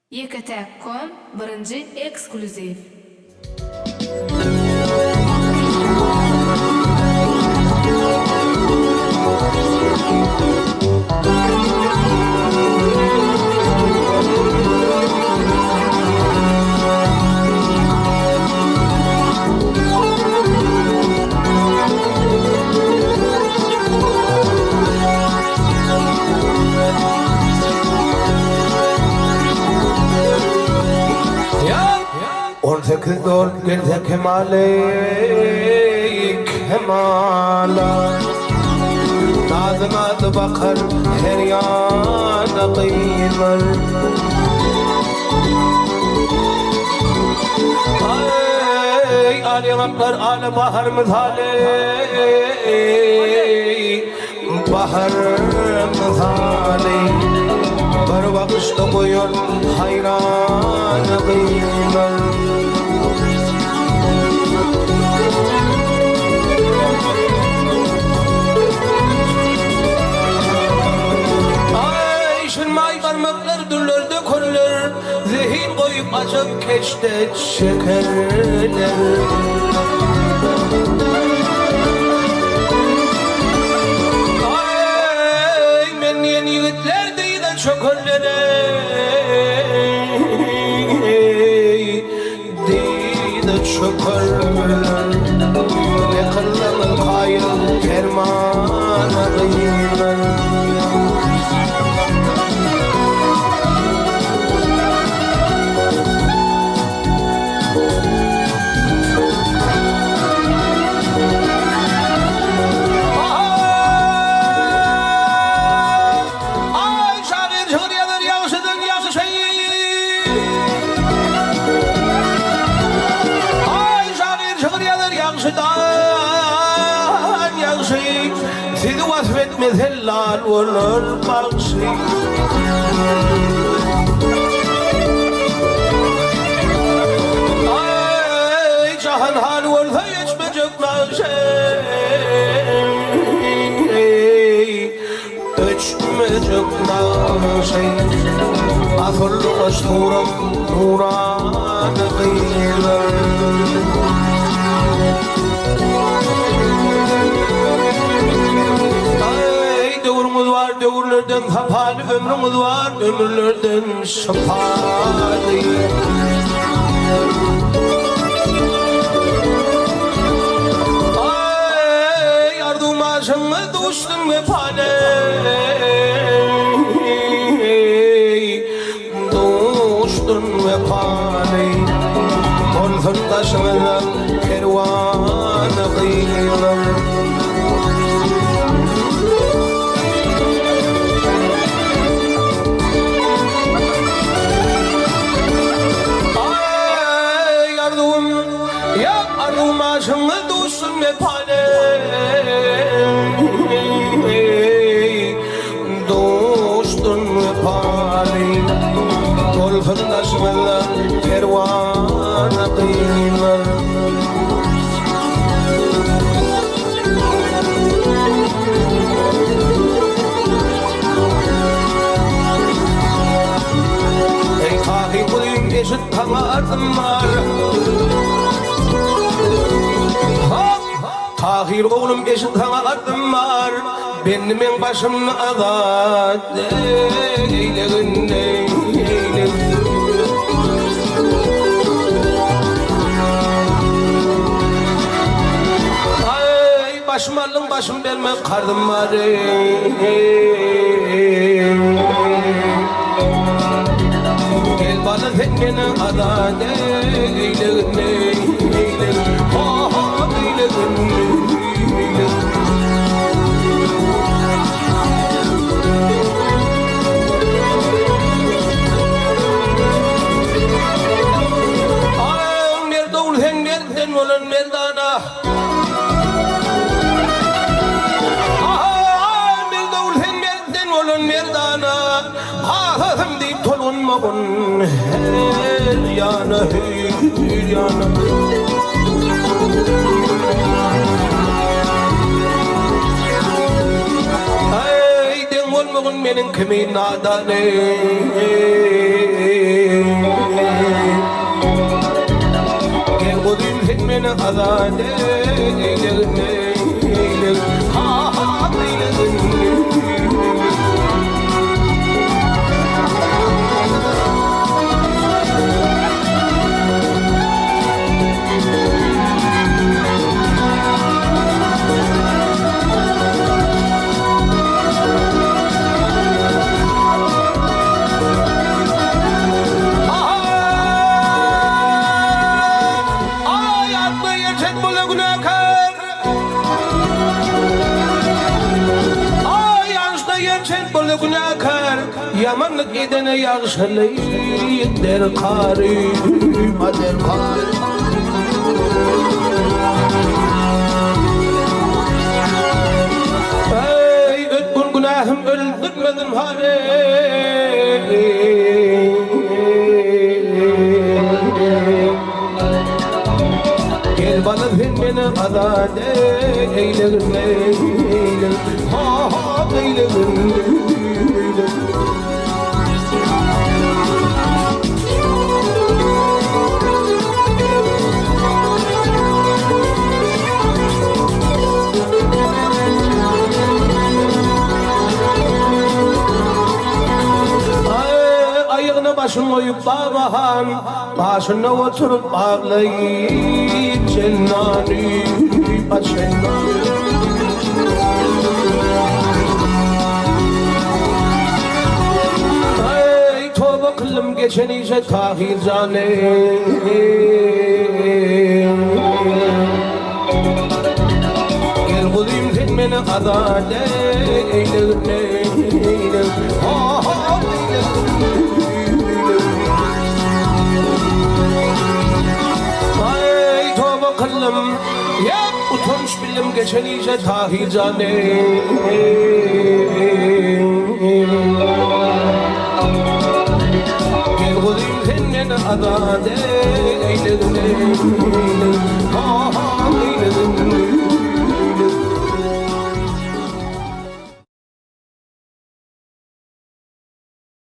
YKT.com birinci ekskluziv. Dor gerde kemale kemala Nazmat bakar her yana kıymer Ay Ali Akbar Ali bahar mizale Bahar mizale Bar bakışta koyuyor hayran kıymer Parmaklar dürlerde koller Zihin koyup açıp keşte şekerler Ay men yeni yiğitler değil de çökollere Değil de çökoller Ne kıllanır kayıl kermana kıyılır Sizi vasfetmez helal olur bakşı Ay cahan hal olsa geçmeyecek nakşe Geçmeyecek nakşe Asırlı aşturam nuranı kıyılır Dövrümüz var, dövrlerden hafalı ömrümüz var, ömürlerden şafalı Ay yardım aşımı düştüm ve pane Düştüm ve pane Olsun taşımızdan kervanı kıyılır Arzumaşımı dostum ve pane Dostum ve pane Dolfındaşımla kervana kıyılır Ey kahi kulüm eşit kanatım var Tahir oğlum eşit kanatım var Benim en başımın azat eyleyin Ay başım alın başım verme kardım var Gel bana sen beni azat eyleyin Merdana bir davul hemmerden olun merdana Ahım deyip tolunmağın her yana her yana Ay den olmağın benim kimin adane azade eyledim ha ha eyledim. Yamanlık edene yağışlayıp der kari, der kari. Ey ötkün günahım öldürmedim hari. Gel bana beni azade eyledim, ha ha eyledim. Başını oyup bağlahan, başına oturup ağlayıp cennani, cennani. Ey tövbe kılım geçen iyice tahir cane. Gel bulayım sen beni azade eyledim, ha ha eyledim. Kıllım yap utanç bilim geçen iyice tahir cane. Gel bulayım senden azade eyledim, ha